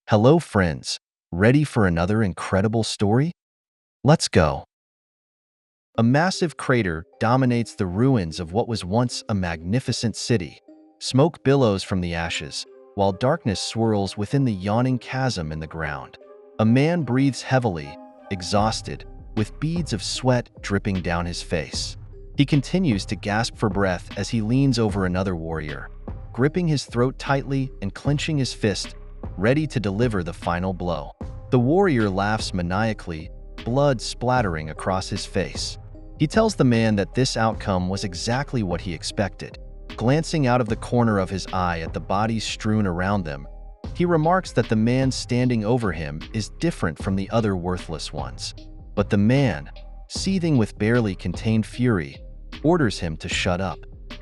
Hello, friends. Ready for another incredible story? Let's go. A massive crater dominates the ruins of what was once a magnificent city. Smoke billows from the ashes, while darkness swirls within the yawning chasm in the ground. A man breathes heavily, exhausted, with beads of sweat dripping down his face. He continues to gasp for breath as he leans over another warrior, gripping his throat tightly and clenching his fist, ready to deliver the final blow. The warrior laughs maniacally, blood splattering across his face. He tells the man that this outcome was exactly what he expected. Glancing out of the corner of his eye at the bodies strewn around them, he remarks that the man standing over him is different from the other worthless ones. But the man, seething with barely contained fury, orders him to shut up.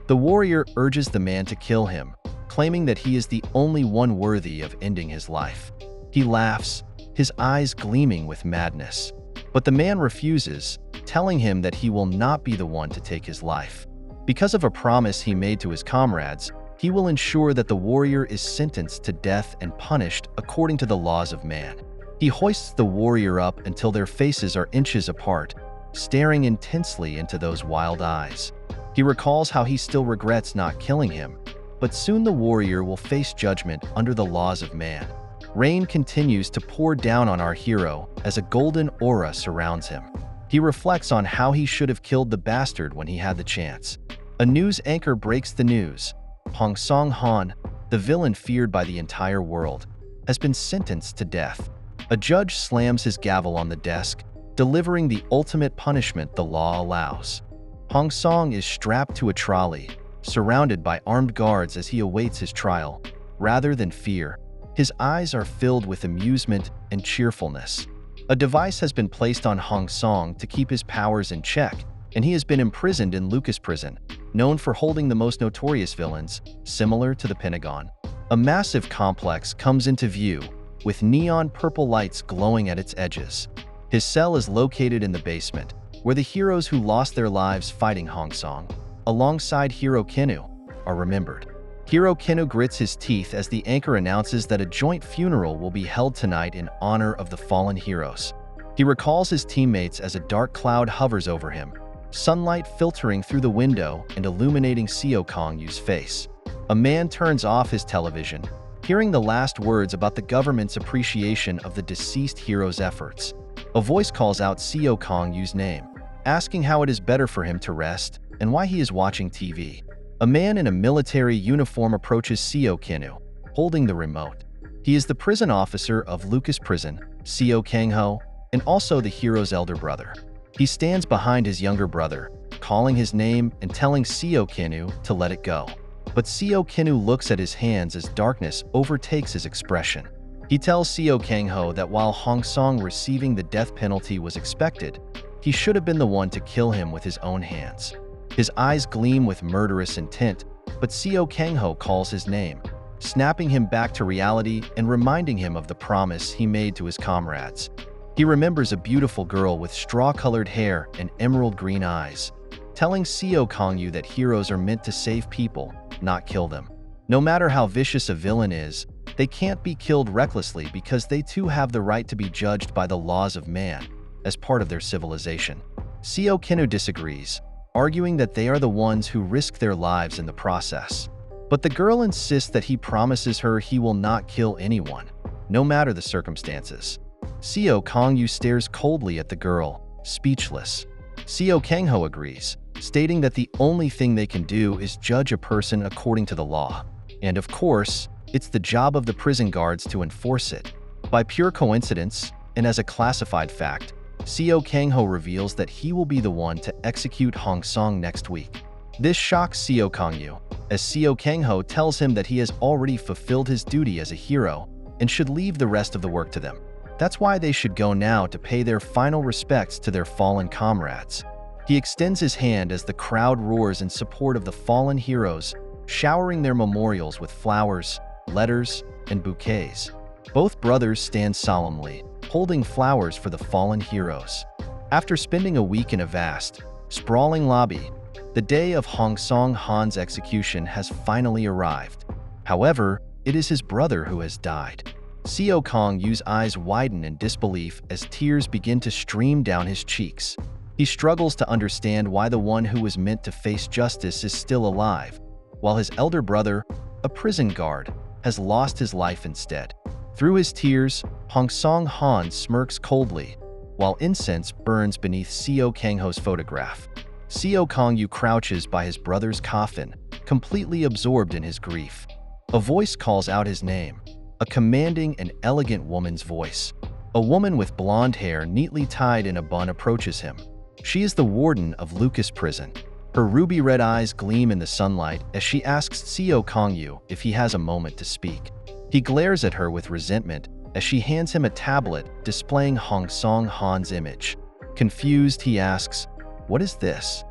The warrior urges the man to kill him, claiming that he is the only one worthy of ending his life. He laughs, his eyes gleaming with madness. But the man refuses, telling him that he will not be the one to take his life. Because of a promise he made to his comrades, he will ensure that the warrior is sentenced to death and punished according to the laws of man. He hoists the warrior up until their faces are inches apart, staring intensely into those wild eyes. He recalls how he still regrets not killing him, but soon the warrior will face judgment under the laws of man. Rain continues to pour down on our hero as a golden aura surrounds him. He reflects on how he should have killed the bastard when he had the chance. A news anchor breaks the news. Hong Song-han, the villain feared by the entire world, has been sentenced to death. A judge slams his gavel on the desk, delivering the ultimate punishment the law allows. Hong Song is strapped to a trolley, surrounded by armed guards as he awaits his trial. Rather than fear, his eyes are filled with amusement and cheerfulness. A device has been placed on Hong Song to keep his powers in check, and he has been imprisoned in Lucas Prison, known for holding the most notorious villains, similar to the Pentagon. A massive complex comes into view, with neon purple lights glowing at its edges. His cell is located in the basement, where the heroes who lost their lives fighting Hong Song, alongside Hero Kenu, are remembered. Hero Kenu grits his teeth as the anchor announces that a joint funeral will be held tonight in honor of the fallen heroes. He recalls his teammates as a dark cloud hovers over him, sunlight filtering through the window and illuminating Seo Kong-yu's face. A man turns off his television, hearing the last words about the government's appreciation of the deceased hero's efforts. A voice calls out Seo Kong-yu's name, asking how it is better for him to rest and why he is watching TV. A man in a military uniform approaches Seo Kenu, holding the remote. He is the prison officer of Lucas Prison, Seo Kang-ho, and also the hero's elder brother. He stands behind his younger brother, calling his name and telling Seo Kenu to let it go. But Seo Kenu looks at his hands as darkness overtakes his expression. He tells Seo Kang-ho that while Hong Song receiving the death penalty was expected, he should have been the one to kill him with his own hands. His eyes gleam with murderous intent, but Seo Kang-ho calls his name, snapping him back to reality and reminding him of the promise he made to his comrades. He remembers a beautiful girl with straw-colored hair and emerald green eyes, telling Seo Kang-yu that heroes are meant to save people, not kill them. No matter how vicious a villain is, they can't be killed recklessly because they too have the right to be judged by the laws of man, as part of their civilization. Seo Kenu disagrees, arguing that they are the ones who risk their lives in the process. But the girl insists that he promises her he will not kill anyone, no matter the circumstances. Seo Kang-yu stares coldly at the girl, speechless. Seo Kang-ho agrees, stating that the only thing they can do is judge a person according to the law. And of course, it's the job of the prison guards to enforce it. By pure coincidence, and as a classified fact, Seo Kang-ho reveals that he will be the one to execute Hong Song next week. This shocks Seo Kang-yu, as Seo Kang-ho tells him that he has already fulfilled his duty as a hero and should leave the rest of the work to them. That's why they should go now to pay their final respects to their fallen comrades. He extends his hand as the crowd roars in support of the fallen heroes, showering their memorials with flowers, letters, and bouquets. Both brothers stand solemnly, holding flowers for the fallen heroes. After spending a week in a vast, sprawling lobby, the day of Hong Song-han's execution has finally arrived. However, it is his brother who has died. Seo Kong Yu's eyes widen in disbelief as tears begin to stream down his cheeks. He struggles to understand why the one who was meant to face justice is still alive, while his elder brother, a prison guard, has lost his life instead. Through his tears, Hong Song Han smirks coldly, while incense burns beneath Seo Kangho's photograph. Seo Kong Yu crouches by his brother's coffin, completely absorbed in his grief. A voice calls out his name, a commanding and elegant woman's voice. A woman with blonde hair neatly tied in a bun approaches him. She is the warden of Lucas Prison. Her ruby-red eyes gleam in the sunlight as she asks Seo Kong Yu if he has a moment to speak. He glares at her with resentment as she hands him a tablet displaying Hong Song Han's image. Confused, he asks, "What is this?"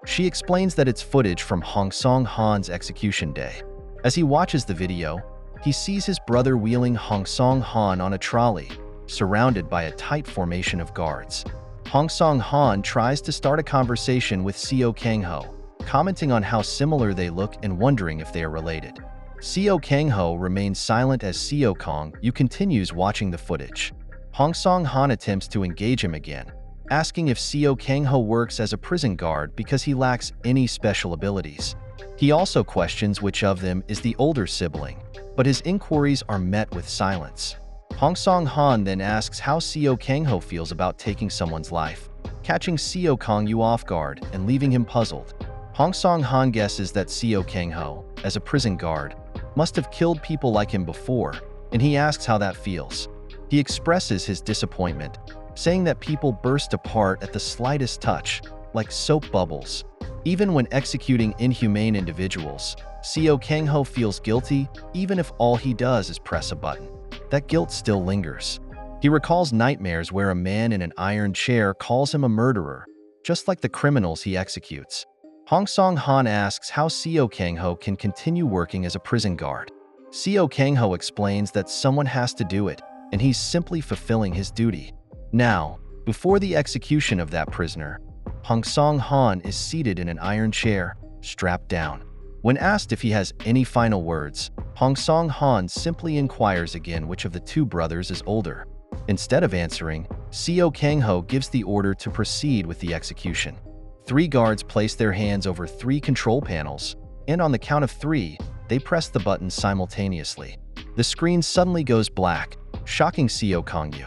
She explains that it's footage from Hong Song Han's execution day. As he watches the video, he sees his brother wheeling Hong Song Han on a trolley, surrounded by a tight formation of guards. Hong Song Han tries to start a conversation with Seo Kangho, commenting on how similar they look and wondering if they are related. Seo Kangho remains silent as Seo Kong Yu continues watching the footage. Hong Song Han attempts to engage him again, asking if Seo Kangho works as a prison guard because he lacks any special abilities. He also questions which of them is the older sibling, but his inquiries are met with silence. Hong Song Han then asks how Seo Kangho feels about taking someone's life, catching Seo Kong Yu off guard and leaving him puzzled. Hong Song Han guesses that Seo Kangho, as a prison guard, must have killed people like him before, and he asks how that feels. He expresses his disappointment, saying that people burst apart at the slightest touch, like soap bubbles. Even when executing inhumane individuals, Seo Kangho feels guilty even if all he does is press a button. That guilt still lingers. He recalls nightmares where a man in an iron chair calls him a murderer, just like the criminals he executes. Hong Song Han asks how Seo Kangho can continue working as a prison guard. Seo Kangho explains that someone has to do it, and he's simply fulfilling his duty. Now, before the execution of that prisoner, Hong Song Han is seated in an iron chair, strapped down. When asked if he has any final words, Hong Song Han simply inquires again which of the two brothers is older. Instead of answering, Seo Kangho gives the order to proceed with the execution. 3 guards place their hands over 3 control panels, and on the count of 3, they press the buttons simultaneously. The screen suddenly goes black, shocking Seo Kong Yu.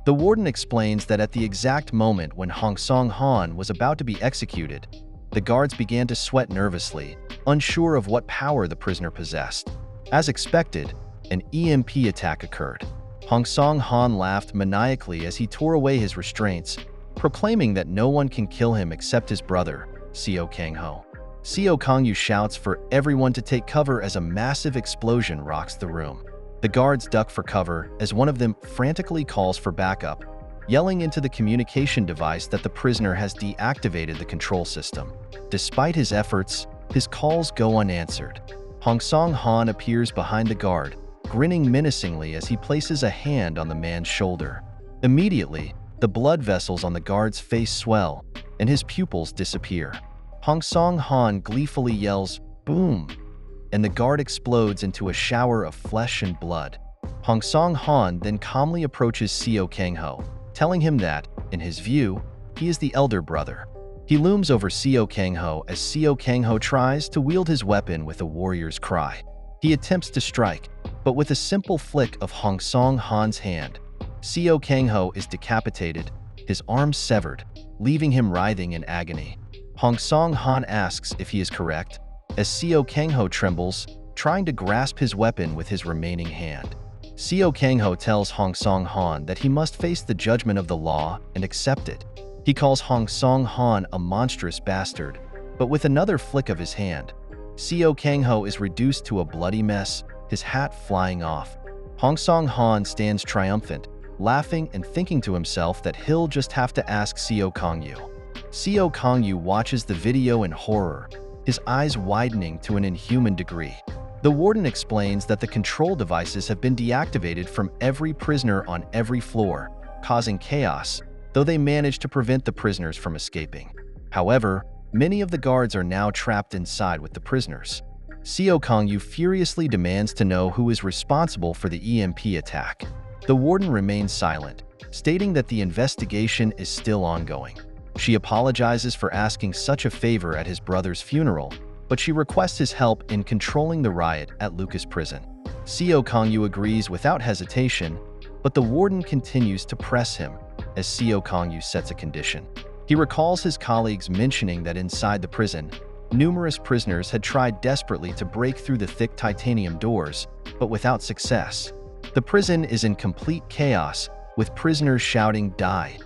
The warden explains that at the exact moment when Hong Song Han was about to be executed, the guards began to sweat nervously, unsure of what power the prisoner possessed. As expected, an EMP attack occurred. Hong Song Han laughed maniacally as he tore away his restraints, proclaiming that no one can kill him except his brother, Seo Kangho. Seo Kong Yu shouts for everyone to take cover as a massive explosion rocks the room. The guards duck for cover as one of them frantically calls for backup, yelling into the communication device that the prisoner has deactivated the control system. Despite his efforts, his calls go unanswered. Hong Song Han appears behind the guard, grinning menacingly as he places a hand on the man's shoulder. Immediately, the blood vessels on the guard's face swell, and his pupils disappear. Hong Song Han gleefully yells, "Boom!" and the guard explodes into a shower of flesh and blood. Hong Song Han then calmly approaches Seo Kangho, telling him that, in his view, he is the elder brother. He looms over Seo Kangho as Seo Kangho tries to wield his weapon with a warrior's cry. He attempts to strike, but with a simple flick of Hong Song Han's hand, Seo Kangho is decapitated, his arms severed, leaving him writhing in agony. Hong Song Han asks if he is correct, as Seo Kangho trembles, trying to grasp his weapon with his remaining hand. Seo Kangho tells Hong Song Han that he must face the judgment of the law and accept it. He calls Hong Song Han a monstrous bastard, but with another flick of his hand, Seo Kangho is reduced to a bloody mess, his hat flying off. Hong Song Han stands triumphant, laughing and thinking to himself that he'll just have to ask Seo Kong Yu. Seo Kong Yu watches the video in horror, his eyes widening to an inhuman degree. The warden explains that the control devices have been deactivated from every prisoner on every floor, causing chaos, though they managed to prevent the prisoners from escaping. However, many of the guards are now trapped inside with the prisoners. Seo Kongyu furiously demands to know who is responsible for the EMP attack. The warden remains silent, stating that the investigation is still ongoing. She apologizes for asking such a favor at his brother's funeral, but she requests his help in controlling the riot at Lucas Prison. Seo Kongyu agrees without hesitation, but the warden continues to press him as Seo Kongyu sets a condition. He recalls his colleagues mentioning that inside the prison, numerous prisoners had tried desperately to break through the thick titanium doors, but without success. The prison is in complete chaos, with prisoners shouting "Die"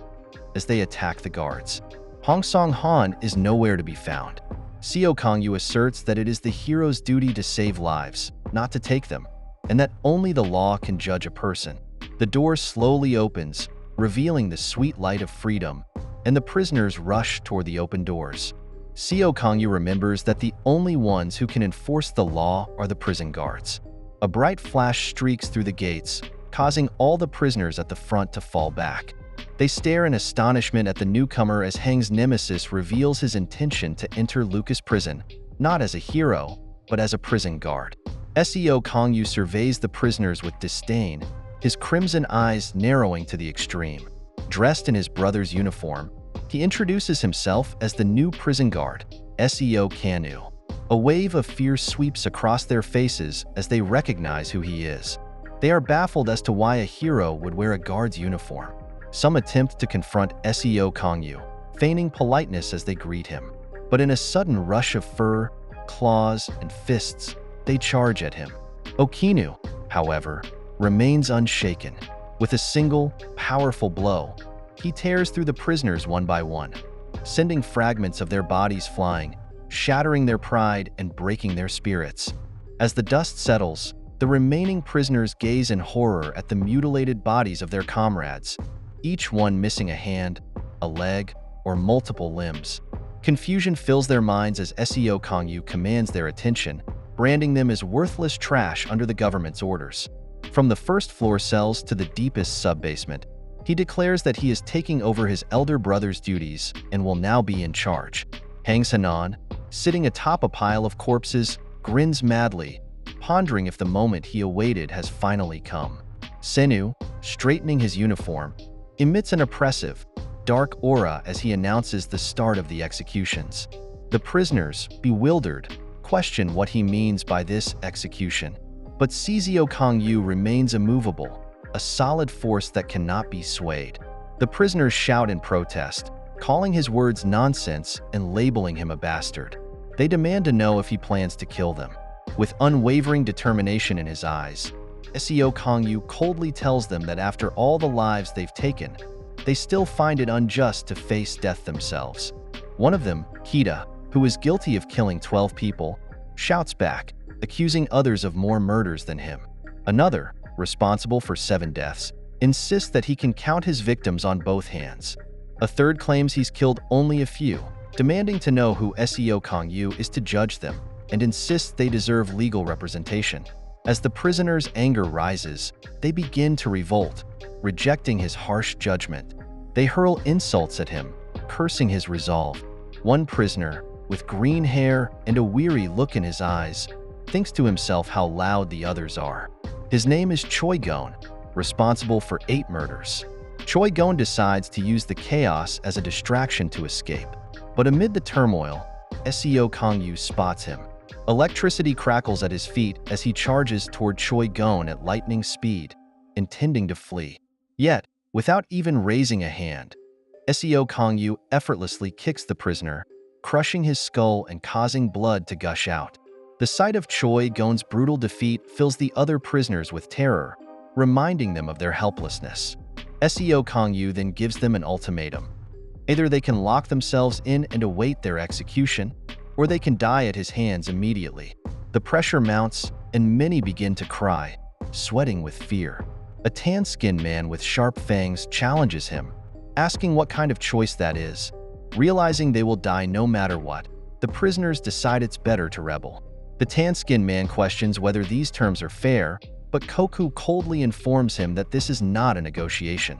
as they attack the guards. Hong Song-han is nowhere to be found. Seo Kongyu asserts that it is the hero's duty to save lives, not to take them, and that only the law can judge a person. The door slowly opens, revealing the sweet light of freedom, and the prisoners rush toward the open doors. Seo Kongyu remembers that the only ones who can enforce the law are the prison guards. A bright flash streaks through the gates, causing all the prisoners at the front to fall back. They stare in astonishment at the newcomer as Hang's nemesis reveals his intention to enter Lucas Prison, not as a hero, but as a prison guard. Seo Kongyu surveys the prisoners with disdain, his crimson eyes narrowing to the extreme. Dressed in his brother's uniform, he introduces himself as the new prison guard, Seo Kanu. A wave of fear sweeps across their faces as they recognize who he is. They are baffled as to why a hero would wear a guard's uniform. Some attempt to confront Seo Kongyu, feigning politeness as they greet him. But in a sudden rush of fur, claws, and fists, they charge at him. Okinu, however, remains unshaken. With a single, powerful blow, he tears through the prisoners one by one, sending fragments of their bodies flying, shattering their pride and breaking their spirits. As the dust settles, the remaining prisoners gaze in horror at the mutilated bodies of their comrades, each one missing a hand, a leg, or multiple limbs. Confusion fills their minds as Seo Kongyu commands their attention, branding them as worthless trash under the government's orders. From the first-floor cells to the deepest sub-basement, he declares that he is taking over his elder brother's duties and will now be in charge. Hang Sanan, sitting atop a pile of corpses, grins madly, pondering if the moment he awaited has finally come. Senu, straightening his uniform, emits an oppressive, dark aura as he announces the start of the executions. The prisoners, bewildered, question what he means by this execution. But Seo Kongyu remains immovable, a solid force that cannot be swayed. The prisoners shout in protest, calling his words nonsense and labeling him a bastard. They demand to know if he plans to kill them. With unwavering determination in his eyes, Seo Kongyu coldly tells them that after all the lives they've taken, they still find it unjust to face death themselves. One of them, Kita, who is guilty of killing 12 people, shouts back, accusing others of more murders than him. Another, responsible for 7 deaths, insists that he can count his victims on both hands. A third claims he's killed only a few, demanding to know who Seo Kongyu is to judge them, and insists they deserve legal representation. As the prisoners' anger rises, they begin to revolt, rejecting his harsh judgment. They hurl insults at him, cursing his resolve. One prisoner, with green hair and a weary look in his eyes, thinks to himself how loud the others are. His name is Choi Gon, responsible for 8 murders. Choi Gon decides to use the chaos as a distraction to escape. But amid the turmoil, Seo Kongyu spots him. Electricity crackles at his feet as he charges toward Choi Gon at lightning speed, intending to flee. Yet, without even raising a hand, Seo Kongyu effortlessly kicks the prisoner, crushing his skull and causing blood to gush out. The sight of Choi Gon's brutal defeat fills the other prisoners with terror, reminding them of their helplessness. Seo Kongyu then gives them an ultimatum. Either they can lock themselves in and await their execution, or they can die at his hands immediately. The pressure mounts, and many begin to cry, sweating with fear. A tan-skinned man with sharp fangs challenges him, asking what kind of choice that is. Realizing they will die no matter what, the prisoners decide it's better to rebel. The tan-skinned man questions whether these terms are fair, but Koku coldly informs him that this is not a negotiation.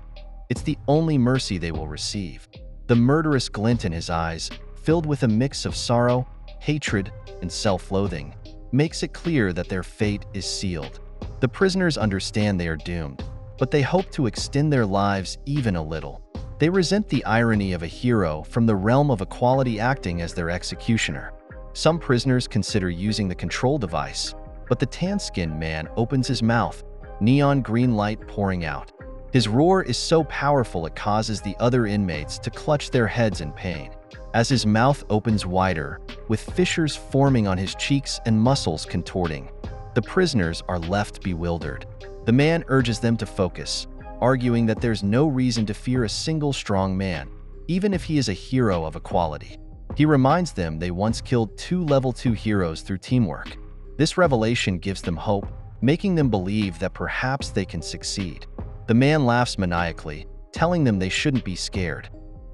It's the only mercy they will receive. The murderous glint in his eyes, filled with a mix of sorrow, hatred, and self-loathing, makes it clear that their fate is sealed. The prisoners understand they are doomed, but they hope to extend their lives even a little. They resent the irony of a hero from the realm of equality acting as their executioner. Some prisoners consider using the control device, but the tan-skinned man opens his mouth, neon green light pouring out. His roar is so powerful it causes the other inmates to clutch their heads in pain. As his mouth opens wider, with fissures forming on his cheeks and muscles contorting, the prisoners are left bewildered. The man urges them to focus, arguing that there's no reason to fear a single strong man, even if he is a hero of equality. He reminds them they once killed 2 level 2 heroes through teamwork. This revelation gives them hope, making them believe that perhaps they can succeed. The man laughs maniacally, telling them they shouldn't be scared.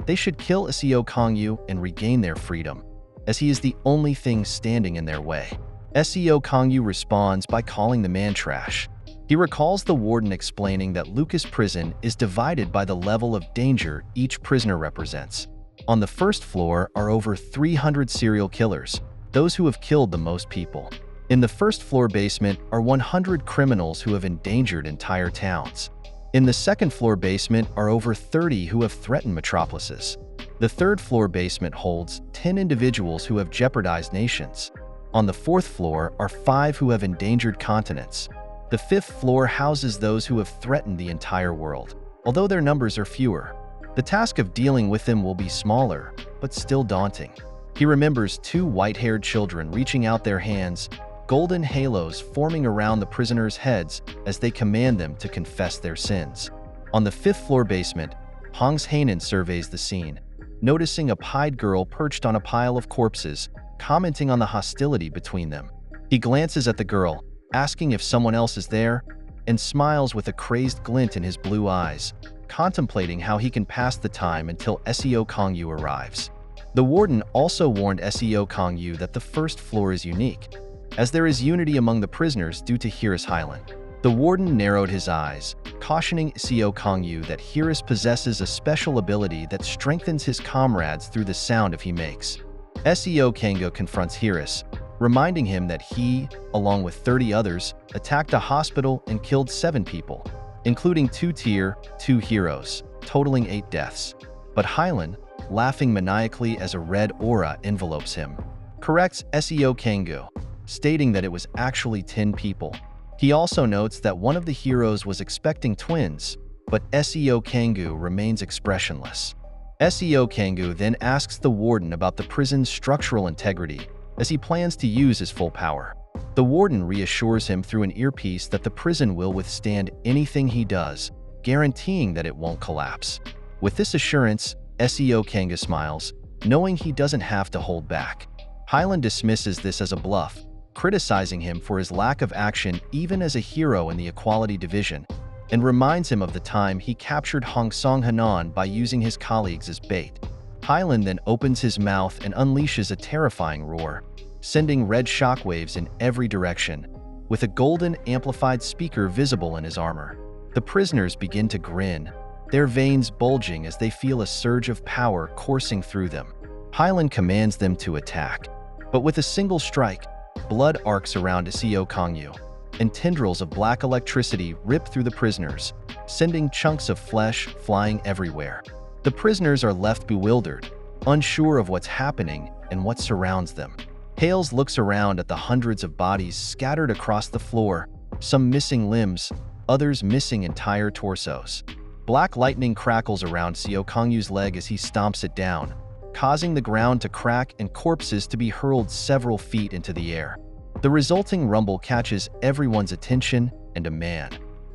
They should kill Seo Kangyu and regain their freedom, as he is the only thing standing in their way. Seo Kangyu responds by calling the man trash. He recalls the warden explaining that Lucas Prison is divided by the level of danger each prisoner represents. On the first floor are over 300 serial killers, those who have killed the most people. In the first floor basement are 100 criminals who have endangered entire towns. In the second floor basement are over 30 who have threatened metropolises. The third floor basement holds 10 individuals who have jeopardized nations. On the fourth floor are 5 who have endangered continents. The fifth floor houses those who have threatened the entire world. Although their numbers are fewer, the task of dealing with them will be smaller, but still daunting. He remembers 2 white-haired children reaching out their hands, golden halos forming around the prisoners' heads as they command them to confess their sins. On the 5th floor basement, Hangs Hainan surveys the scene, noticing a pied girl perched on a pile of corpses, commenting on the hostility between them. He glances at the girl, asking if someone else is there, and smiles with a crazed glint in his blue eyes, contemplating how he can pass the time until Seo Kangyu arrives. The warden also warned Seo Kangyu that the first floor is unique, as there is unity among the prisoners due to Hiris Hylan. The warden narrowed his eyes, cautioning Seo Kangyu that Hiris possesses a special ability that strengthens his comrades through the sound he makes. Seo Kangyu confronts Hiris, reminding him that he, along with 30 others, attacked a hospital and killed 7 people, including 2 tier 2 heroes, totaling 8 deaths. But Hylan, laughing maniacally as a red aura envelopes him, corrects Seo Kangyu, stating that it was actually 10 people. He also notes that one of the heroes was expecting twins, but Seo Kangyu remains expressionless. Seo Kangyu then asks the warden about the prison's structural integrity, as he plans to use his full power. The warden reassures him through an earpiece that the prison will withstand anything he does, guaranteeing that it won't collapse. With this assurance, Seo Kangyu smiles, knowing he doesn't have to hold back. Hylan dismisses this as a bluff, criticizing him for his lack of action even as a hero in the Equality Division, and reminds him of the time he captured Hong Song Hanan by using his colleagues as bait. Hylan then opens his mouth and unleashes a terrifying roar, sending red shockwaves in every direction, with a golden amplified speaker visible in his armor. The prisoners begin to grin, their veins bulging as they feel a surge of power coursing through them. Hylan commands them to attack, but with a single strike, blood arcs around Seo Kangyu, and tendrils of black electricity rip through the prisoners, sending chunks of flesh flying everywhere. The prisoners are left bewildered, unsure of what's happening and what surrounds them. Hales looks around at the hundreds of bodies scattered across the floor, some missing limbs, others missing entire torsos. Black lightning crackles around Seo Kangyu's leg as he stomps it down, causing the ground to crack and corpses to be hurled several feet into the air. The resulting rumble catches everyone's attention, and a man,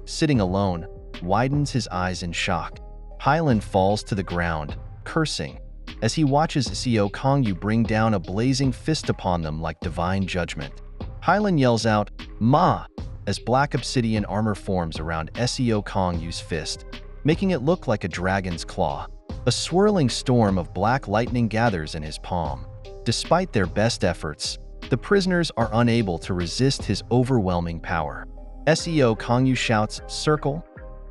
sitting alone, widens his eyes in shock. Hylan falls to the ground, cursing, as he watches Seo Kangyu bring down a blazing fist upon them like divine judgment. Hylan yells out, "Ma!" as black obsidian armor forms around Seo Kangyu's fist, making it look like a dragon's claw. A swirling storm of black lightning gathers in his palm. Despite their best efforts, the prisoners are unable to resist his overwhelming power. Seo Kangyu shouts, "Circle,"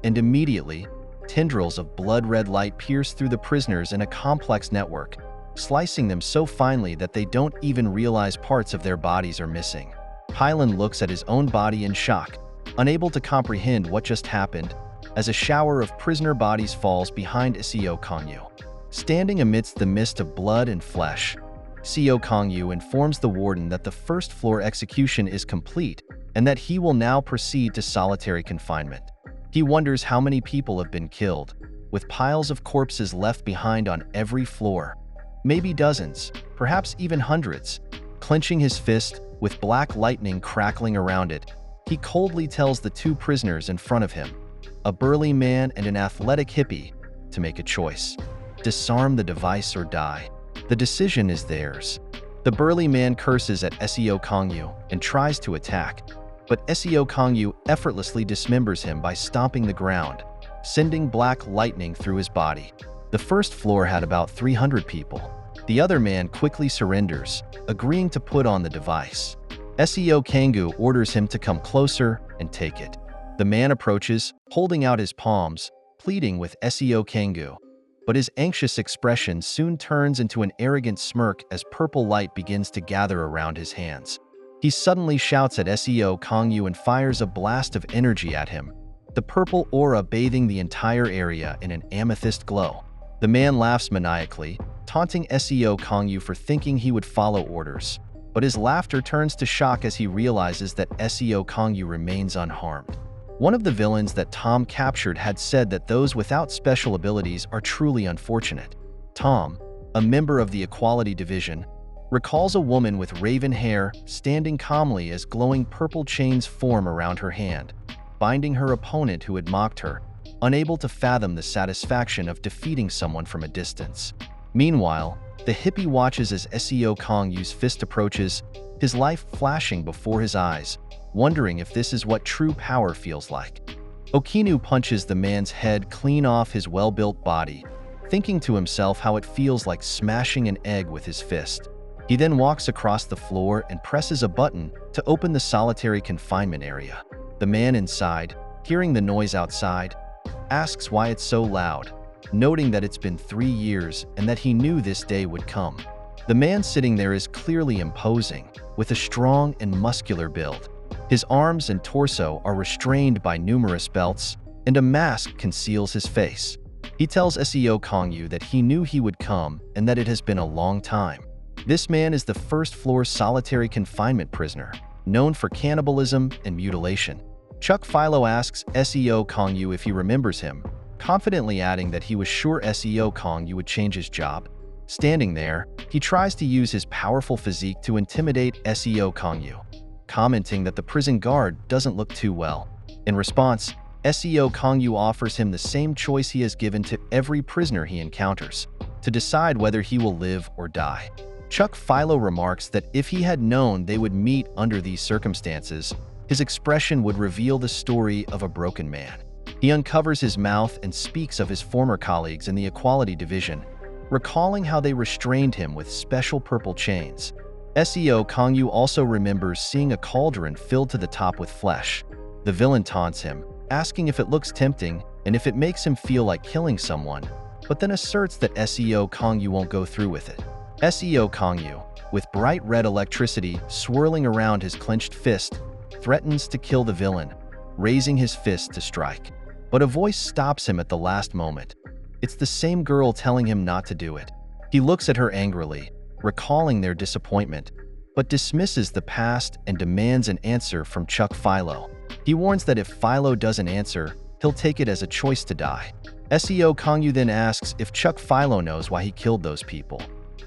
and immediately, tendrils of blood-red light pierce through the prisoners in a complex network, slicing them so finely that they don't even realize parts of their bodies are missing. Hylan looks at his own body in shock, unable to comprehend what just happened, as a shower of prisoner bodies falls behind Seo Kangyu. Standing amidst the mist of blood and flesh, Seo Kangyu informs the warden that the first-floor execution is complete and that he will now proceed to solitary confinement. He wonders how many people have been killed, with piles of corpses left behind on every floor. Maybe dozens, perhaps even hundreds. Clenching his fist, with black lightning crackling around it, he coldly tells the two prisoners in front of him, a burly man and an athletic hippie, to make a choice. Disarm the device or die. The decision is theirs. The burly man curses at Seo Kangyu and tries to attack, but Seo Kangyu effortlessly dismembers him by stomping the ground, sending black lightning through his body. The first floor had about 300 people. The other man quickly surrenders, agreeing to put on the device. Seo Kangyu orders him to come closer and take it. The man approaches, holding out his palms, pleading with Seo Kangyu. But his anxious expression soon turns into an arrogant smirk as purple light begins to gather around his hands. He suddenly shouts at Seo Kangyu and fires a blast of energy at him, the purple aura bathing the entire area in an amethyst glow. The man laughs maniacally, taunting Seo Kangyu for thinking he would follow orders, but his laughter turns to shock as he realizes that Seo Kangyu remains unharmed. One of the villains that Tom captured had said that those without special abilities are truly unfortunate. Tom, a member of the Equality Division, recalls a woman with raven hair standing calmly as glowing purple chains form around her hand, binding her opponent who had mocked her, unable to fathom the satisfaction of defeating someone from a distance. Meanwhile, the hippie watches as Seo Kangyu's fist approaches, his life flashing before his eyes, wondering if this is what true power feels like. Okinu punches the man's head clean off his well-built body, thinking to himself how it feels like smashing an egg with his fist. He then walks across the floor and presses a button to open the solitary confinement area. The man inside, hearing the noise outside, asks why it's so loud, noting that it's been 3 years and that he knew this day would come. The man sitting there is clearly imposing, with a strong and muscular build. His arms and torso are restrained by numerous belts, and a mask conceals his face. He tells Seo Kangyu that he knew he would come and that it has been a long time. This man is the first-floor solitary confinement prisoner, known for cannibalism and mutilation. Chuck Philo asks Seo Kangyu if he remembers him, confidently adding that he was sure Seo Kangyu would change his job. Standing there, he tries to use his powerful physique to intimidate Seo Kangyu, commenting that the prison guard doesn't look too well. In response, Seo Kangyu offers him the same choice he has given to every prisoner he encounters, to decide whether he will live or die. Chuck Philo remarks that if he had known they would meet under these circumstances, his expression would reveal the story of a broken man. He uncovers his mouth and speaks of his former colleagues in the Equality Division, recalling how they restrained him with special purple chains. Seo Kangyu also remembers seeing a cauldron filled to the top with flesh. The villain taunts him, asking if it looks tempting and if it makes him feel like killing someone, but then asserts that Seo Kangyu won't go through with it. Seo Kangyu, with bright red electricity swirling around his clenched fist, threatens to kill the villain, raising his fist to strike. But a voice stops him at the last moment. It's the same girl telling him not to do it. He looks at her angrily, recalling their disappointment, but dismisses the past and demands an answer from Chuck Philo. He warns that if Philo doesn't answer, he'll take it as a choice to die. Seo Kangyu then asks if Chuck Philo knows why he killed those people.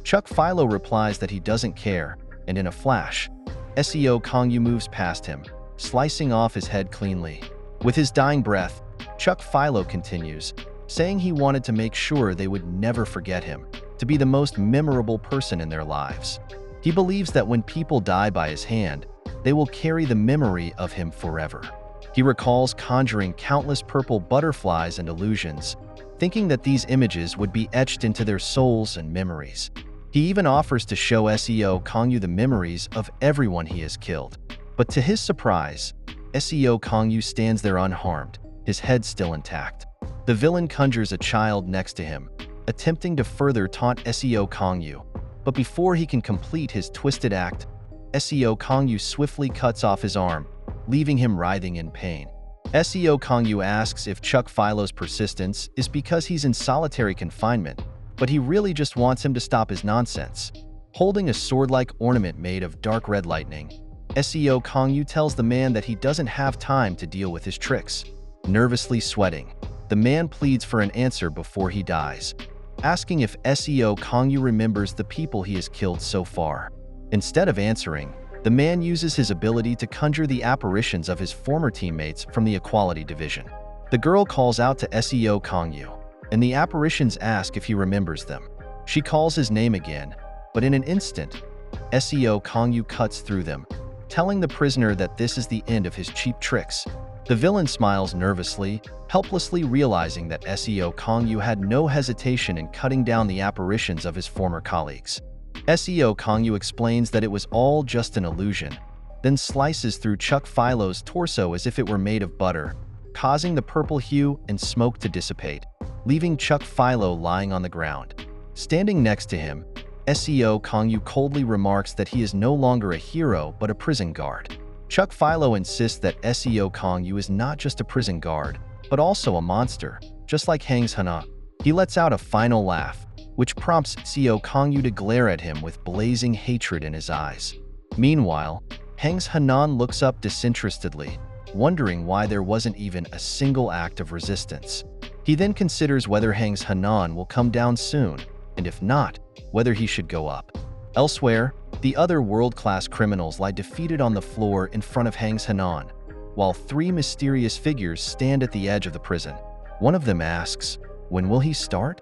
Chuck Philo replies that he doesn't care, and in a flash, Seo Kangyu moves past him, slicing off his head cleanly. With his dying breath, Chuck Philo continues, saying he wanted to make sure they would never forget him, to be the most memorable person in their lives. He believes that when people die by his hand, they will carry the memory of him forever. He recalls conjuring countless purple butterflies and illusions, thinking that these images would be etched into their souls and memories. He even offers to show Seo Kangyu the memories of everyone he has killed. But to his surprise, Seo Kangyu stands there unharmed, his head still intact. The villain conjures a child next to him, attempting to further taunt Seo Kangyu. But before he can complete his twisted act, Seo Kongyu swiftly cuts off his arm, leaving him writhing in pain. Seo Kongyu asks if Chuck Philo's persistence is because he's in solitary confinement, but he really just wants him to stop his nonsense. Holding a sword-like ornament made of dark red lightning, Seo Kongyu tells the man that he doesn't have time to deal with his tricks. Nervously sweating, the man pleads for an answer before he dies, asking if Seo Kongyu remembers the people he has killed so far. Instead of answering, the man uses his ability to conjure the apparitions of his former teammates from the Equality Division. The girl calls out to Seo Kongyu, and the apparitions ask if he remembers them. She calls his name again, but in an instant, Seo Kongyu cuts through them, telling the prisoner that this is the end of his cheap tricks. The villain smiles nervously, helplessly realizing that Seo Kongyu had no hesitation in cutting down the apparitions of his former colleagues. Seo Kongyu explains that it was all just an illusion, then slices through Chuck Philo's torso as if it were made of butter, causing the purple hue and smoke to dissipate, leaving Chuck Philo lying on the ground. Standing next to him, Seo Kongyu coldly remarks that he is no longer a hero but a prison guard. Chuck Philo insists that Seo Kongyu is not just a prison guard, but also a monster, just like Hang's Hana. He lets out a final laugh, which prompts Seo Kongyu to glare at him with blazing hatred in his eyes. Meanwhile, Hang's Hanan looks up disinterestedly, wondering why there wasn't even a single act of resistance. He then considers whether Hang's Hanan will come down soon, and if not, whether he should go up. Elsewhere, the other world-class criminals lie defeated on the floor in front of Hang's Hanan, while three mysterious figures stand at the edge of the prison. One of them asks, "When will he start?"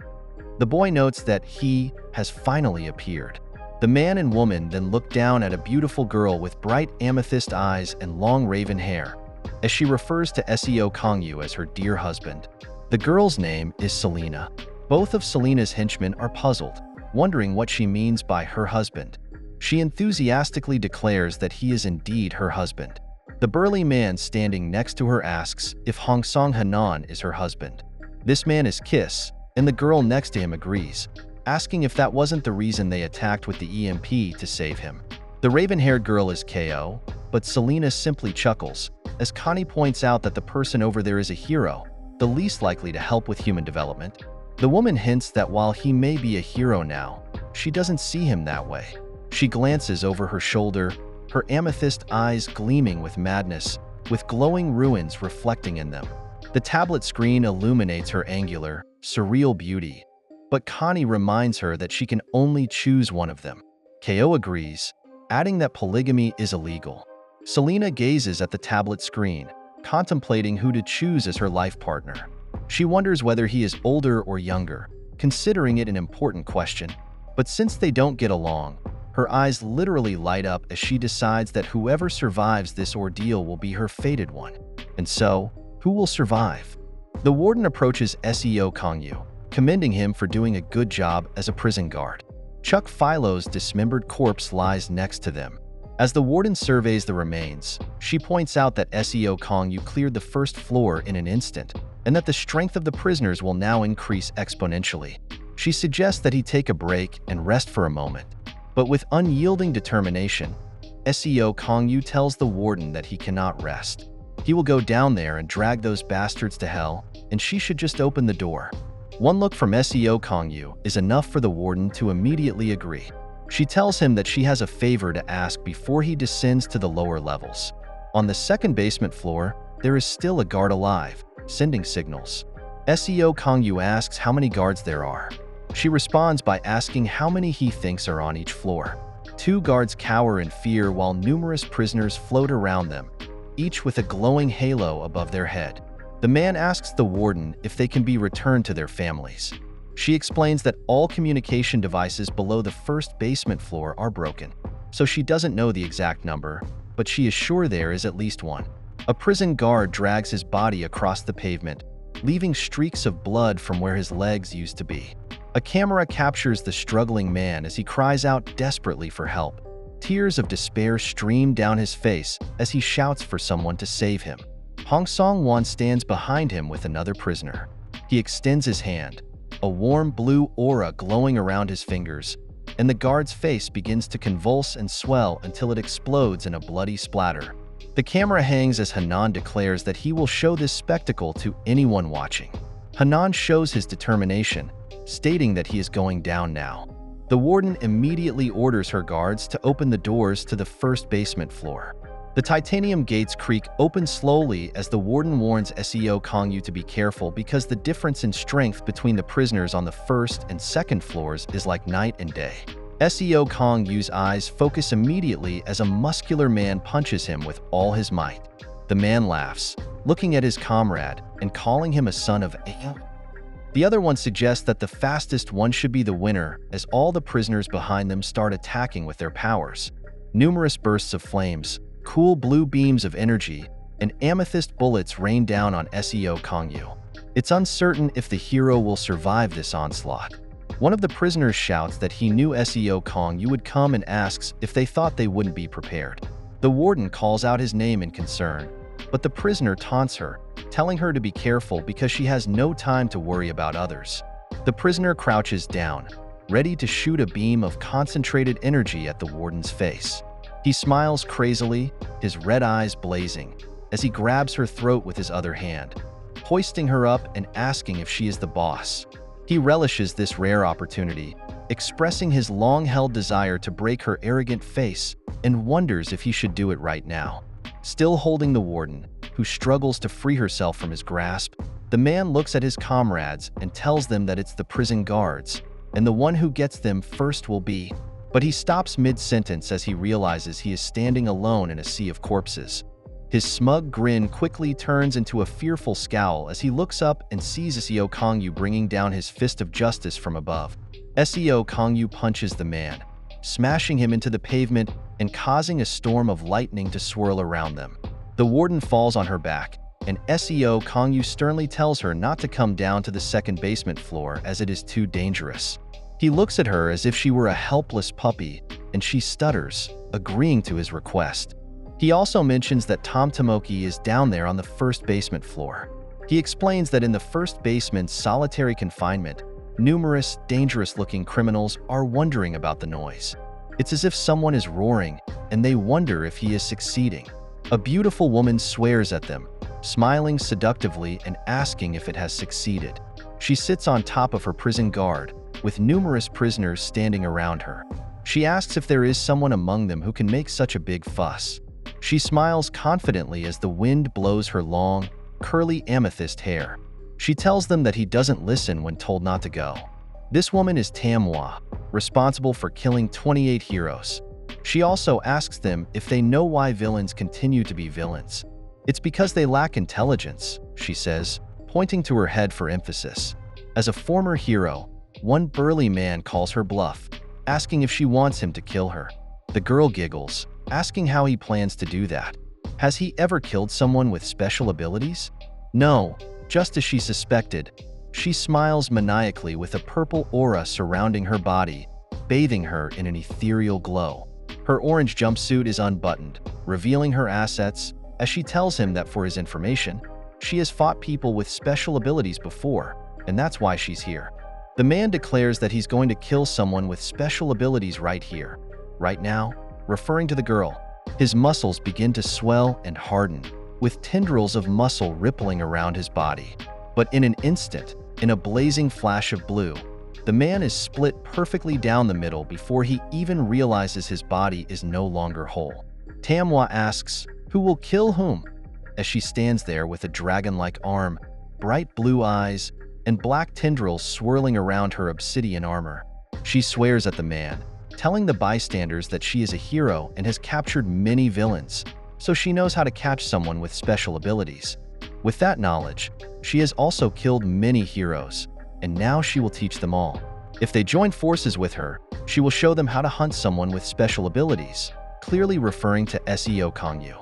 The boy notes that he has finally appeared. The man and woman then look down at a beautiful girl with bright amethyst eyes and long raven hair, as she refers to Seo Kongyu as her dear husband. The girl's name is Selena. Both of Selena's henchmen are puzzled, wondering what she means by her husband. She enthusiastically declares that he is indeed her husband. The burly man standing next to her asks if Hong Song Hanan is her husband. This man is Kiss, and the girl next to him agrees, asking if that wasn't the reason they attacked with the EMP to save him. The raven-haired girl is KO, but Selena simply chuckles, as Connie points out that the person over there is a hero, the least likely to help with human development. The woman hints that while he may be a hero now, she doesn't see him that way. She glances over her shoulder, her amethyst eyes gleaming with madness, with glowing ruins reflecting in them. The tablet screen illuminates her angular, surreal beauty, but Connie reminds her that she can only choose one of them. KO agrees, adding that polygamy is illegal. Selena gazes at the tablet screen, contemplating who to choose as her life partner. She wonders whether he is older or younger, considering it an important question. But since they don't get along, her eyes literally light up as she decides that whoever survives this ordeal will be her fated one. And so, who will survive? The warden approaches Seo Kongyu, commending him for doing a good job as a prison guard. Chuck Philo's dismembered corpse lies next to them. As the warden surveys the remains, she points out that Seo Kongyu cleared the first floor in an instant, and that the strength of the prisoners will now increase exponentially. She suggests that he take a break and rest for a moment, but with unyielding determination, Seo Kongyu tells the warden that he cannot rest. He will go down there and drag those bastards to hell, and she should just open the door. One look from Seo Kongyu is enough for the warden to immediately agree. She tells him that she has a favor to ask before he descends to the lower levels. On the second basement floor, there is still a guard alive, sending signals. Seo Kongyu asks how many guards there are. She responds by asking how many he thinks are on each floor. 2 guards cower in fear while numerous prisoners float around them, each with a glowing halo above their head. The man asks the warden if they can be returned to their families. She explains that all communication devices below the first basement floor are broken, so she doesn't know the exact number, but she is sure there is at least one. A prison guard drags his body across the pavement, leaving streaks of blood from where his legs used to be. A camera captures the struggling man as he cries out desperately for help. Tears of despair stream down his face as he shouts for someone to save him. Hong Song-won stands behind him with another prisoner. He extends his hand, a warm blue aura glowing around his fingers, and the guard's face begins to convulse and swell until it explodes in a bloody splatter. The camera hangs as Hanan declares that he will show this spectacle to anyone watching. Hanan shows his determination, stating that he is going down now. The warden immediately orders her guards to open the doors to the first basement floor. The titanium gates creak open slowly as the warden warns Seo Kangyu to be careful because the difference in strength between the prisoners on the first and second floors is like night and day. Seo Kangyu's eyes focus immediately as a muscular man punches him with all his might. The man laughs, looking at his comrade and calling him a son of A. The other one suggests that the fastest one should be the winner as all the prisoners behind them start attacking with their powers. Numerous bursts of flames, cool blue beams of energy, and amethyst bullets rain down on Seo Kangyu. It's uncertain if the hero will survive this onslaught. One of the prisoners shouts that he knew Seo Kangyu would come and asks if they thought they wouldn't be prepared. The warden calls out his name in concern, but the prisoner taunts her, telling her to be careful because she has no time to worry about others. The prisoner crouches down, ready to shoot a beam of concentrated energy at the warden's face. He smiles crazily, his red eyes blazing, as he grabs her throat with his other hand, hoisting her up and asking if she is the boss. He relishes this rare opportunity, expressing his long-held desire to break her arrogant face, and wonders if he should do it right now. Still holding the warden, who struggles to free herself from his grasp, the man looks at his comrades and tells them that it's the prison guards, and the one who gets them first will be. But he stops mid-sentence as he realizes he is standing alone in a sea of corpses. His smug grin quickly turns into a fearful scowl as he looks up and sees Seo Kangyu bringing down his fist of justice from above. Seo Kangyu punches the man, smashing him into the pavement and causing a storm of lightning to swirl around them. The warden falls on her back, and Seo Kangyu sternly tells her not to come down to the second basement floor as it is too dangerous. He looks at her as if she were a helpless puppy, and she stutters, agreeing to his request. He also mentions that Tom Tomoki is down there on the first basement floor. He explains that in the first basement's solitary confinement, numerous, dangerous-looking criminals are wondering about the noise. It's as if someone is roaring, and they wonder if he is succeeding. A beautiful woman swears at them, smiling seductively and asking if it has succeeded. She sits on top of her prison guard, with numerous prisoners standing around her. She asks if there is someone among them who can make such a big fuss. She smiles confidently as the wind blows her long, curly amethyst hair. She tells them that he doesn't listen when told not to go. This woman is Manhwa, responsible for killing 28 heroes. She also asks them if they know why villains continue to be villains. It's because they lack intelligence, she says, pointing to her head for emphasis. As a former hero, one burly man calls her bluff, asking if she wants him to kill her. The girl giggles, asking how he plans to do that. Has he ever killed someone with special abilities? No, just as she suspected. She smiles maniacally with a purple aura surrounding her body, bathing her in an ethereal glow. Her orange jumpsuit is unbuttoned, revealing her assets, as she tells him that for his information, she has fought people with special abilities before, and that's why she's here. The man declares that he's going to kill someone with special abilities right here, right now, referring to the girl. His muscles begin to swell and harden, with tendrils of muscle rippling around his body. But in an instant, in a blazing flash of blue, the man is split perfectly down the middle before he even realizes his body is no longer whole. Manhwa asks, "Who will kill whom?" as she stands there with a dragon-like arm, bright blue eyes, and black tendrils swirling around her obsidian armor. She swears at the man, telling the bystanders that she is a hero and has captured many villains, so she knows how to catch someone with special abilities. With that knowledge, she has also killed many heroes, and now she will teach them all. If they join forces with her, she will show them how to hunt someone with special abilities, clearly referring to Seo Kangyu.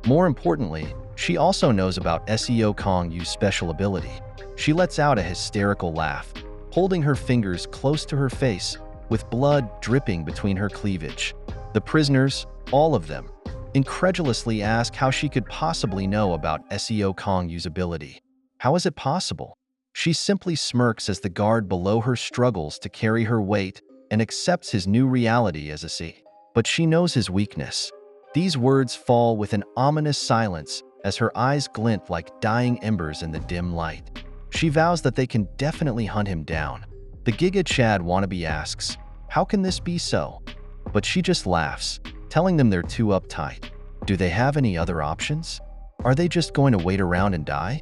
More importantly, she also knows about Seo Kangyu's special ability. She lets out a hysterical laugh, holding her fingers close to her face, with blood dripping between her cleavage. The prisoners, all of them, incredulously ask how she could possibly know about Seo Kangyu's ability. How is it possible? She simply smirks as the guard below her struggles to carry her weight and accepts his new reality as a C. But she knows his weakness. These words fall with an ominous silence as her eyes glint like dying embers in the dim light. She vows that they can definitely hunt him down. The Giga Chad wannabe asks, "How can this be so?" But she just laughs, telling them they're too uptight. Do they have any other options? Are they just going to wait around and die?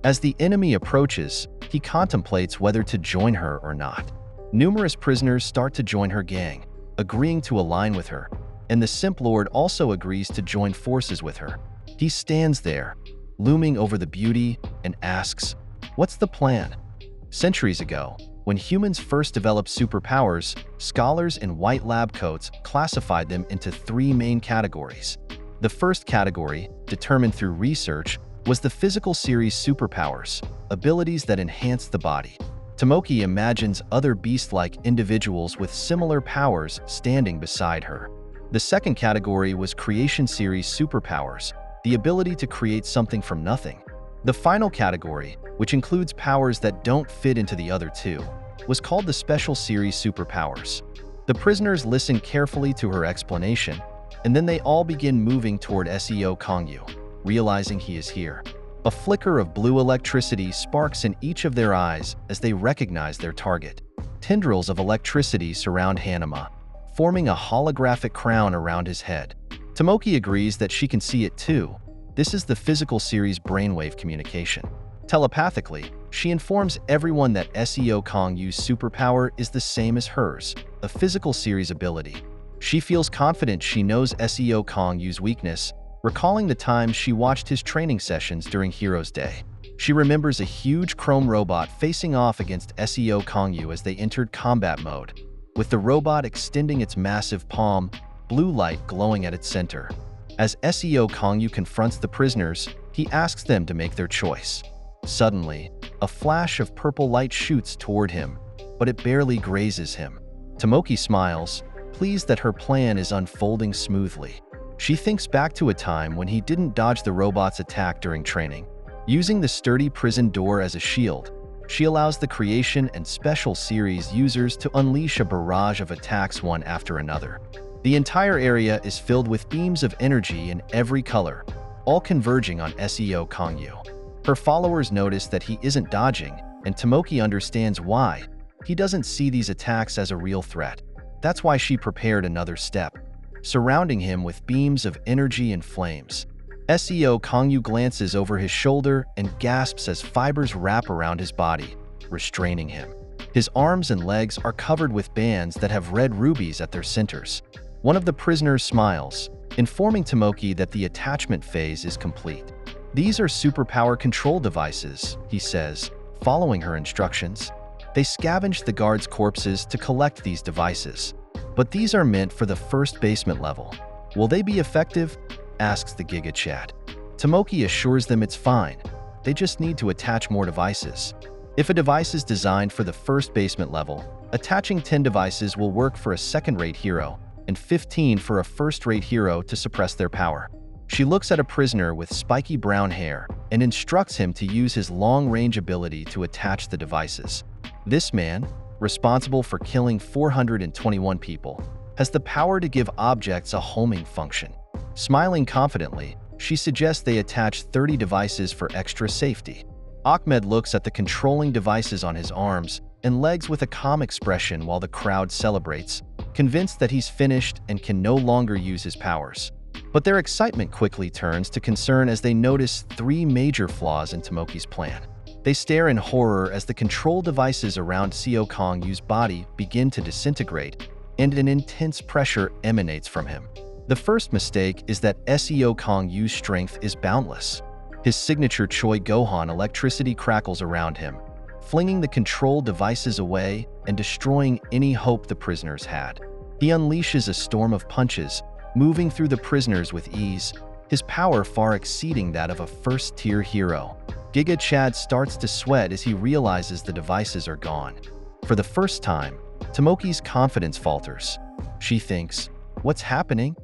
As the enemy approaches, he contemplates whether to join her or not. Numerous prisoners start to join her gang, agreeing to align with her, and the Simp Lord also agrees to join forces with her. He stands there, looming over the beauty, and asks, "What's the plan?" Centuries ago, when humans first developed superpowers, scholars in white lab coats classified them into three main categories. The first category, determined through research, was the physical series superpowers, abilities that enhance the body. Tomoki imagines other beast-like individuals with similar powers standing beside her. The second category was creation series superpowers, the ability to create something from nothing. The final category, which includes powers that don't fit into the other two, was called the special series superpowers. The prisoners listen carefully to her explanation, and then they all begin moving toward Seo Kongyu, realizing he is here. A flicker of blue electricity sparks in each of their eyes as they recognize their target. Tendrils of electricity surround Hanuma, forming a holographic crown around his head. Tomoki agrees that she can see it too. This is the physical series brainwave communication. Telepathically, she informs everyone that Seo Kongyu's superpower is the same as hers, a physical series ability. She feels confident she knows Seo Kongyu's weakness, recalling the time she watched his training sessions during Heroes Day. She remembers a huge chrome robot facing off against Seo Kongyu as they entered combat mode, with the robot extending its massive palm, blue light glowing at its center. As Seo Kongyu confronts the prisoners, he asks them to make their choice. Suddenly, a flash of purple light shoots toward him, but it barely grazes him. Tomoki smiles, pleased that her plan is unfolding smoothly. She thinks back to a time when he didn't dodge the robot's attack during training. Using the sturdy prison door as a shield, she allows the creation and special series users to unleash a barrage of attacks one after another. The entire area is filled with beams of energy in every color, all converging on Seo Kongyu. Her followers notice that he isn't dodging, and Tomoki understands why. He doesn't see these attacks as a real threat. That's why she prepared another step, surrounding him with beams of energy and flames. Seo Kongyu glances over his shoulder and gasps as fibers wrap around his body, restraining him. His arms and legs are covered with bands that have red rubies at their centers. One of the prisoners smiles, informing Tomoki that the attachment phase is complete. "These are superpower control devices," he says, following her instructions. They scavenge the guards' corpses to collect these devices. "But these are meant for the first basement level. Will they be effective?" asks the Giga Chad. Tomoki assures them it's fine. They just need to attach more devices. If a device is designed for the first basement level, attaching 10 devices will work for a second-rate hero, and 15 for a first-rate hero to suppress their power. She looks at a prisoner with spiky brown hair and instructs him to use his long-range ability to attach the devices. This man, responsible for killing 421 people, has the power to give objects a homing function. Smiling confidently, she suggests they attach 30 devices for extra safety. Ahmed looks at the controlling devices on his arms and legs with a calm expression while the crowd celebrates, convinced that he's finished and can no longer use his powers. But their excitement quickly turns to concern as they notice three major flaws in Tomoki's plan. They stare in horror as the control devices around Seo Kongyu's body begin to disintegrate, and an intense pressure emanates from him. The first mistake is that Seo Kongyu's strength is boundless. His signature Choi Gohan electricity crackles around him, flinging the control devices away and destroying any hope the prisoners had. He unleashes a storm of punches, moving through the prisoners with ease, his power far exceeding that of a first-tier hero. Giga Chad starts to sweat as he realizes the devices are gone. For the first time, Tomoki's confidence falters. She thinks, "What's happening?"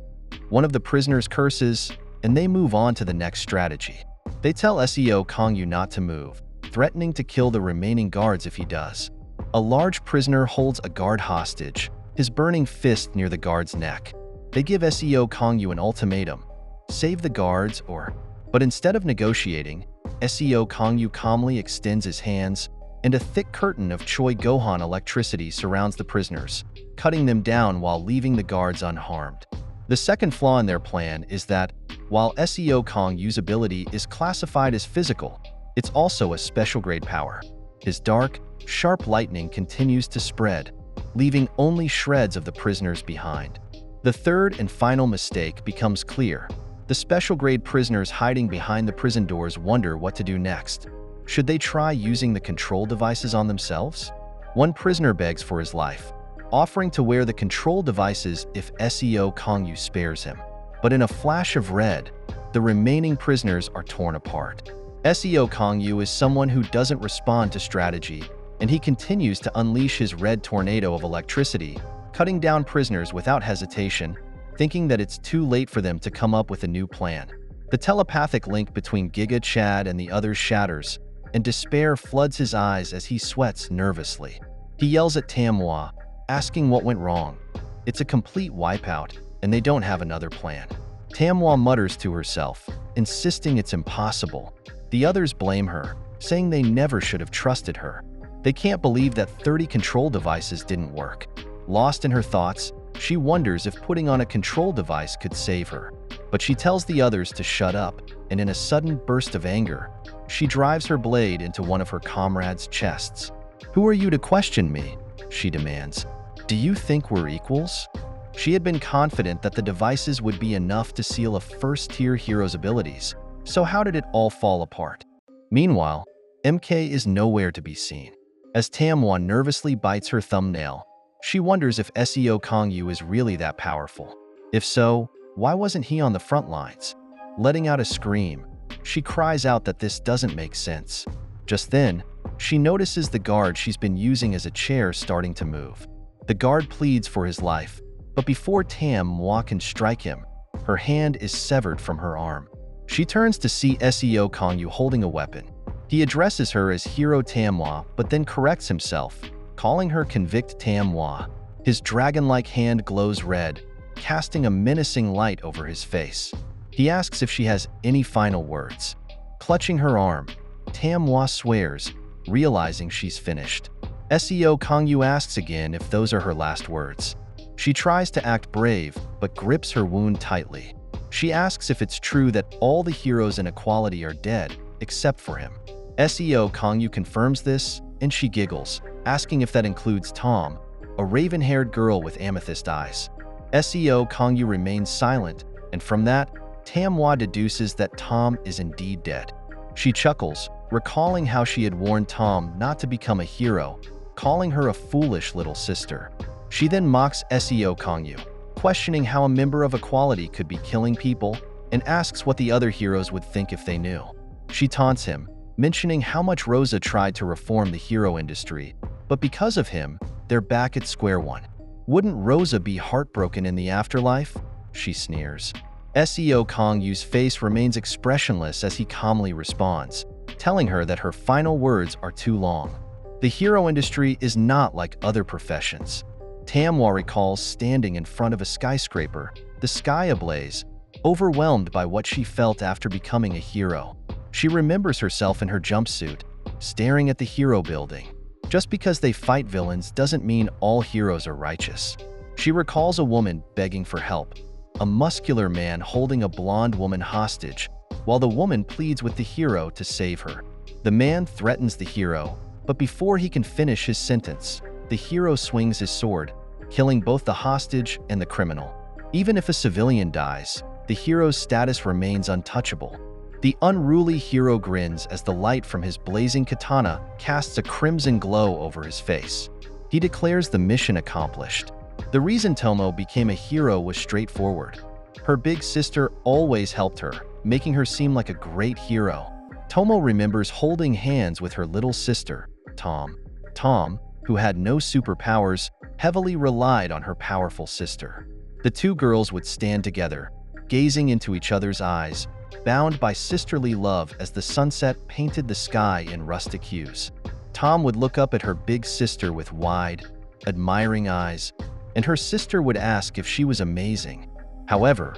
One of the prisoners curses, and they move on to the next strategy. They tell Seo Kongyu not to move, threatening to kill the remaining guards if he does. A large prisoner holds a guard hostage, his burning fist near the guard's neck. They give Seo Kongyu an ultimatum: save the guards or... But instead of negotiating, Seo Kongyu calmly extends his hands, and a thick curtain of Choi Gohan electricity surrounds the prisoners, cutting them down while leaving the guards unharmed. The second flaw in their plan is that, while Seo Kongyu's ability is classified as physical, it's also a special-grade power. His dark, sharp lightning continues to spread, leaving only shreds of the prisoners behind. The third and final mistake becomes clear. The special-grade prisoners hiding behind the prison doors wonder what to do next. Should they try using the control devices on themselves? One prisoner begs for his life, offering to wear the control devices if Seo Kongyu spares him. But in a flash of red, the remaining prisoners are torn apart. Seo Kongyu is someone who doesn't respond to strategy, and he continues to unleash his red tornado of electricity, cutting down prisoners without hesitation, thinking that it's too late for them to come up with a new plan. The telepathic link between Giga Chad and the others shatters, and despair floods his eyes as he sweats nervously. He yells at Manhwa, asking what went wrong. It's a complete wipeout, and they don't have another plan. Manhwa mutters to herself, insisting it's impossible. The others blame her, saying they never should have trusted her. They can't believe that 30 control devices didn't work. Lost in her thoughts, she wonders if putting on a control device could save her. But she tells the others to shut up, and in a sudden burst of anger, she drives her blade into one of her comrades' chests. "Who are you to question me?" she demands. "Do you think we're equals?" She had been confident that the devices would be enough to seal a first-tier hero's abilities, so how did it all fall apart? Meanwhile, MK is nowhere to be seen. As Manhwa nervously bites her thumbnail, she wonders if Seo Kongyu is really that powerful. If so, why wasn't he on the front lines? Letting out a scream, she cries out that this doesn't make sense. Just then, she notices the guard she's been using as a chair starting to move. The guard pleads for his life, but before Manhwa can strike him, her hand is severed from her arm. She turns to see Seo Kongyu holding a weapon. He addresses her as Hero Manhwa, but then corrects himself, calling her Convict Manhwa. His dragon-like hand glows red, casting a menacing light over his face. He asks if she has any final words. Clutching her arm, Manhwa swears, realizing she's finished. Seo Kongyu asks again if those are her last words. She tries to act brave, but grips her wound tightly. She asks if it's true that all the heroes in Equality are dead, except for him. Seo Kongyu confirms this, and she giggles, asking if that includes Tom, a raven-haired girl with amethyst eyes. Seo Kongyu remains silent, and from that, Manhwa deduces that Tom is indeed dead. She chuckles, recalling how she had warned Tom not to become a hero, calling her a foolish little sister. She then mocks Seo Kongyu, questioning how a member of Equality could be killing people, and asks what the other heroes would think if they knew. She taunts him, mentioning how much Rosa tried to reform the hero industry, but because of him, they're back at square one. Wouldn't Rosa be heartbroken in the afterlife? She sneers. Seo Kongyu's face remains expressionless as he calmly responds, telling her that her final words are too long. The hero industry is not like other professions. Manhwa recalls standing in front of a skyscraper, the sky ablaze, overwhelmed by what she felt after becoming a hero. She remembers herself in her jumpsuit, staring at the hero building. Just because they fight villains doesn't mean all heroes are righteous. She recalls a woman begging for help, a muscular man holding a blonde woman hostage, while the woman pleads with the hero to save her. The man threatens the hero, but before he can finish his sentence, the hero swings his sword, killing both the hostage and the criminal. Even if a civilian dies, the hero's status remains untouchable. The unruly hero grins as the light from his blazing katana casts a crimson glow over his face. He declares the mission accomplished. The reason Tomo became a hero was straightforward. Her big sister always helped her, making her seem like a great hero. Tomo remembers holding hands with her little sister, Tom. Tom, who had no superpowers, heavily relied on her powerful sister. The two girls would stand together, gazing into each other's eyes, bound by sisterly love as the sunset painted the sky in rustic hues. Tom would look up at her big sister with wide, admiring eyes, and her sister would ask if she was amazing. However,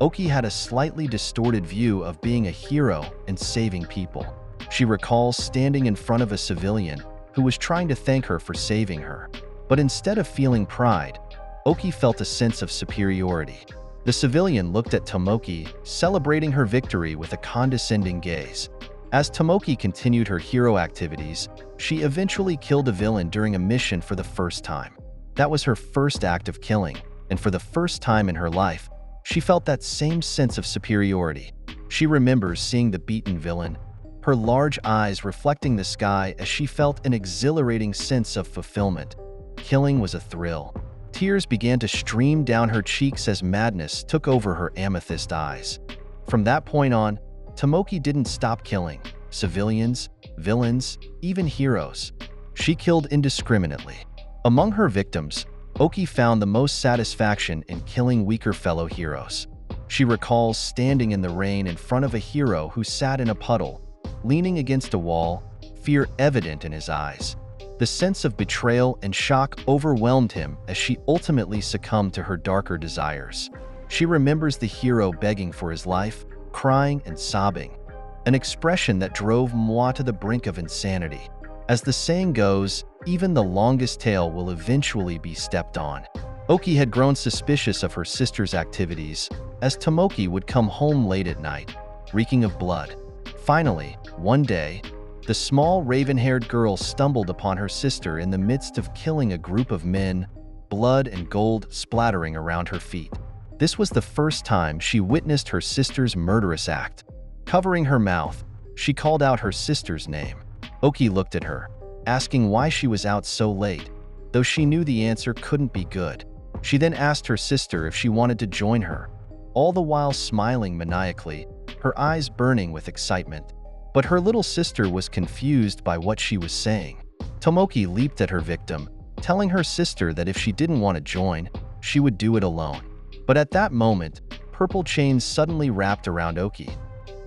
Oki had a slightly distorted view of being a hero and saving people. She recalls standing in front of a civilian who was trying to thank her for saving her. But instead of feeling pride, Oki felt a sense of superiority. The civilian looked at Tomoki, celebrating her victory with a condescending gaze. As Tomoki continued her hero activities, she eventually killed a villain during a mission for the first time. That was her first act of killing, and for the first time in her life, she felt that same sense of superiority. She remembers seeing the beaten villain, her large eyes reflecting the sky as she felt an exhilarating sense of fulfillment. Killing was a thrill. Tears began to stream down her cheeks as madness took over her amethyst eyes. From that point on, Tomoki didn't stop killing civilians, villains, even heroes. She killed indiscriminately. Among her victims, Oki found the most satisfaction in killing weaker fellow heroes. She recalls standing in the rain in front of a hero who sat in a puddle, leaning against a wall, fear evident in his eyes. The sense of betrayal and shock overwhelmed him as she ultimately succumbed to her darker desires. She remembers the hero begging for his life, crying and sobbing, an expression that drove Manhwa to the brink of insanity. As the saying goes, even the longest tail will eventually be stepped on. Oki had grown suspicious of her sister's activities, as Tomoki would come home late at night, reeking of blood. Finally, one day, the small raven-haired girl stumbled upon her sister in the midst of killing a group of men, blood and gold splattering around her feet. This was the first time she witnessed her sister's murderous act. Covering her mouth, she called out her sister's name. Oki looked at her, asking why she was out so late, though she knew the answer couldn't be good. She then asked her sister if she wanted to join her, all the while smiling maniacally, her eyes burning with excitement. But her little sister was confused by what she was saying. Tomoki leaped at her victim, telling her sister that if she didn't want to join, she would do it alone. But at that moment, purple chains suddenly wrapped around Oki.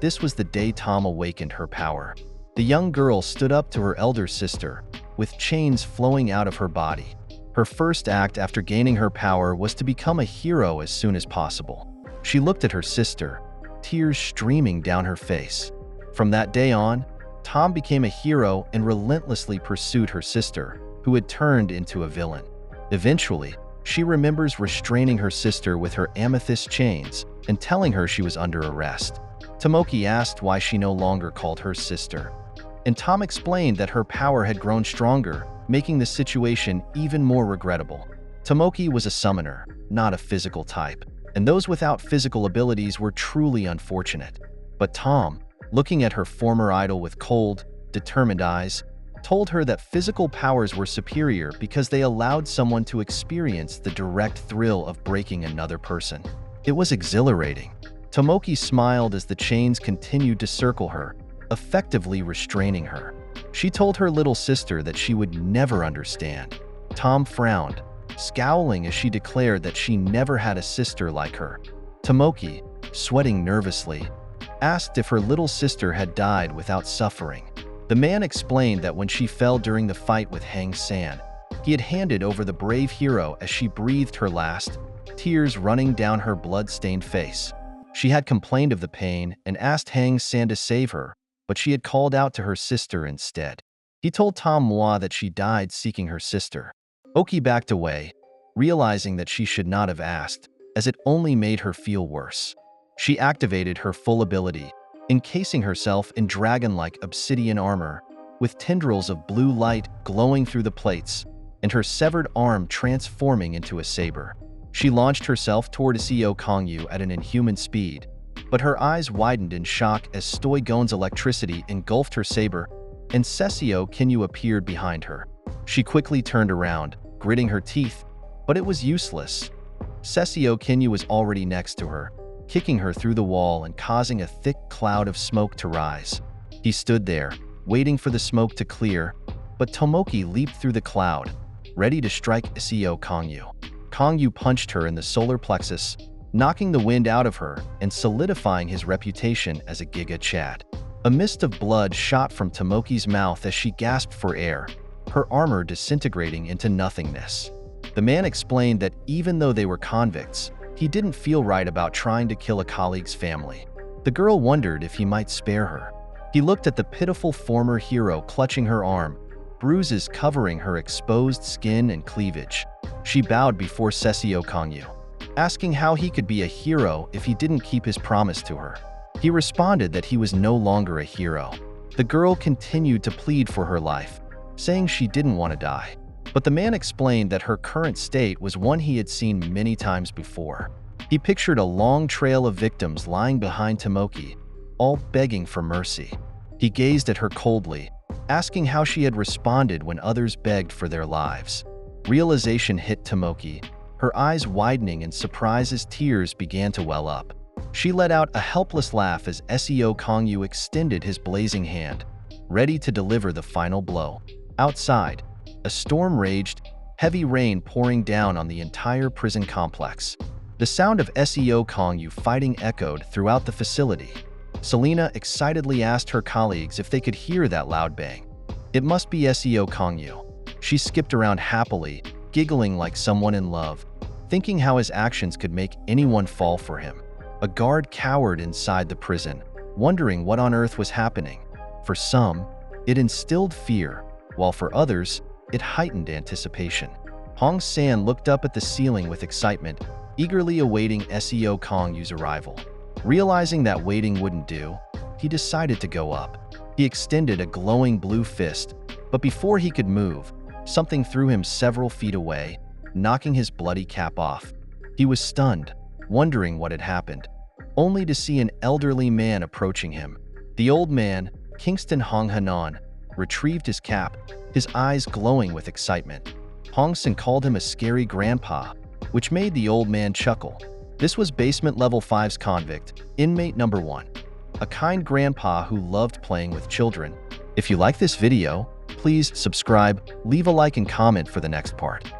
This was the day Tom awakened her power. The young girl stood up to her elder sister, with chains flowing out of her body. Her first act after gaining her power was to become a hero as soon as possible. She looked at her sister, tears streaming down her face. From that day on, Tom became a hero and relentlessly pursued her sister, who had turned into a villain. Eventually, she remembers restraining her sister with her amethyst chains and telling her she was under arrest. Tomoki asked why she no longer called her sister, and Tom explained that her power had grown stronger, making the situation even more regrettable. Tomoki was a summoner, not a physical type, and those without physical abilities were truly unfortunate. But Tom, looking at her former idol with cold, determined eyes, told her that physical powers were superior because they allowed someone to experience the direct thrill of breaking another person. It was exhilarating. Tomoki smiled as the chains continued to circle her, effectively restraining her. She told her little sister that she would never understand. Tom frowned, scowling as she declared that she never had a sister like her. Tomoki, sweating nervously, asked if her little sister had died without suffering. The man explained that when she fell during the fight with Hang San, he had handed over the brave hero as she breathed her last, tears running down her blood-stained face. She had complained of the pain and asked Hang San to save her, but she had called out to her sister instead. He told Tom Manhwa that she died seeking her sister. Oki backed away, realizing that she should not have asked, as it only made her feel worse. She activated her full ability, encasing herself in dragon-like obsidian armor, with tendrils of blue light glowing through the plates, and her severed arm transforming into a saber. She launched herself toward Seo Kongyu at an inhuman speed, but her eyes widened in shock as Stoi Gon's electricity engulfed her saber, and Seseo Kinyu appeared behind her. She quickly turned around, gritting her teeth, but it was useless. Seseo Kinyu was already next to her, kicking her through the wall and causing a thick cloud of smoke to rise. He stood there, waiting for the smoke to clear, but Tomoki leaped through the cloud, ready to strike Seo Kongyu. Kongyu punched her in the solar plexus, knocking the wind out of her and solidifying his reputation as a Giga Chad. A mist of blood shot from Tomoki's mouth as she gasped for air, her armor disintegrating into nothingness. The man explained that even though they were convicts, he didn't feel right about trying to kill a colleague's family. The girl wondered if he might spare her. He looked at the pitiful former hero clutching her arm, bruises covering her exposed skin and cleavage. She bowed before Sessio Kongyu, asking how he could be a hero if he didn't keep his promise to her. He responded that he was no longer a hero. The girl continued to plead for her life, saying she didn't want to die. But the man explained that her current state was one he had seen many times before. He pictured a long trail of victims lying behind Tomoki, all begging for mercy. He gazed at her coldly, asking how she had responded when others begged for their lives. Realization hit Tomoki, her eyes widening in surprise as tears began to well up. She let out a helpless laugh as Seo Kongyu extended his blazing hand, ready to deliver the final blow. Outside, a storm raged, heavy rain pouring down on the entire prison complex. The sound of Seo Kongyu fighting echoed throughout the facility. Selena excitedly asked her colleagues if they could hear that loud bang. It must be Seo Kongyu. She skipped around happily, giggling like someone in love, thinking how his actions could make anyone fall for him. A guard cowered inside the prison, wondering what on earth was happening. For some, it instilled fear, while for others, it heightened anticipation. Hong San looked up at the ceiling with excitement, eagerly awaiting Seo Kongyu's arrival. Realizing that waiting wouldn't do, he decided to go up. He extended a glowing blue fist, but before he could move, something threw him several feet away, knocking his bloody cap off. He was stunned, wondering what had happened, only to see an elderly man approaching him. The old man, Kingston Hong Hanan, retrieved his cap, his eyes glowing with excitement. Hong San called him a scary grandpa, which made the old man chuckle. This was Basement Level 5's convict, inmate number 1, a kind grandpa who loved playing with children. If you like this video, please subscribe, leave a like and comment for the next part.